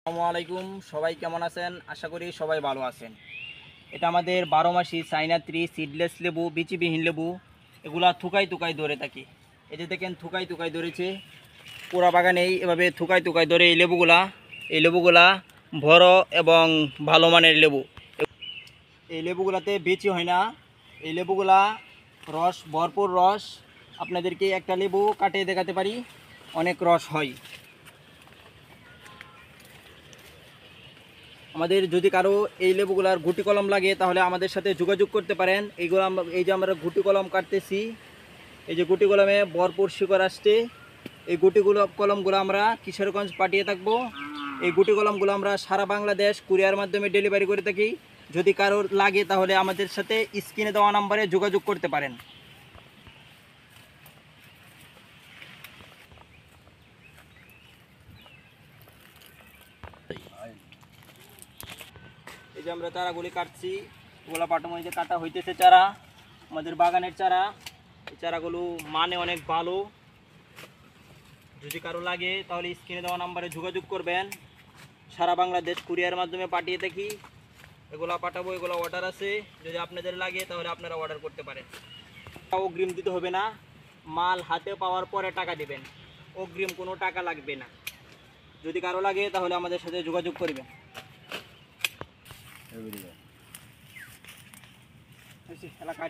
আসসালামু আলাইকুম, সবাই কেমন আছেন? আশা করি সবাই ভালো আছেন। এটা আমাদের 12 মাসি চাইনা 3 সিডলেস লেবু, বিচিবিহীন লেবু। এগুলা থুকাই থুকাই ধরে থাকে। এই যে দেখেন থুকাই থুকাই ধরেছে, পুরা বাগানেই এভাবে থুকাই থুকাই ধরে এই লেবুগুলা বড় এবং ভালো মানের লেবু। এই লেবুগুলাতে বেচি হয় না। এই লেবুগুলা রস, ভরপুর রস। আপনাদেরকে একটা লেবু কাটিয়ে দেখাতে পারি, অনেক রস হয়। আমাদের যদি কারো এই লেবুগুলার গুটি কলম লাগে তাহলে আমাদের সাথে যোগাযোগ করতে পারেন। এই যে আমরা গুটি কলম কাটতেছি, এই যে গুটি কলমে ভরপুর শিকড় আসছে। এই কলমগুলো আমরা কিশোরগঞ্জ পাঠিয়ে থাকবো। এই গুটি কলমগুলো আমরা সারা বাংলাদেশ কুরিয়ার মাধ্যমে ডেলিভারি করে থাকি। যদি কারোর লাগে তাহলে আমাদের সাথে স্ক্রিনে দেওয়া নাম্বারে যোগাযোগ করতে পারেন। এই যে আমরা চারাগুলি কাটছি, ওগুলা পাঠামো। যে কাটা হইতেছে চারা, আমাদের বাগানের চারা। এই চারাগুলো মানে অনেক ভালো। যদি কারো লাগে তাহলে স্ক্রিনে দেওয়া নাম্বারে যোগাযোগ করবেন। সারা বাংলাদেশ কুরিয়ার মাধ্যমে পাঠিয়ে থাকি। এগুলা পাঠাবো, এগুলো অর্ডার আছে। যদি আপনাদের লাগে তাহলে আপনারা অর্ডার করতে পারেন। অগ্রিম দিতে হবে না, মাল হাতে পাওয়ার পরে টাকা দিবেন। অগ্রিম কোনো টাকা লাগবে না। যদি কারো লাগে তাহলে আমাদের সাথে যোগাযোগ করবেন। এলাকা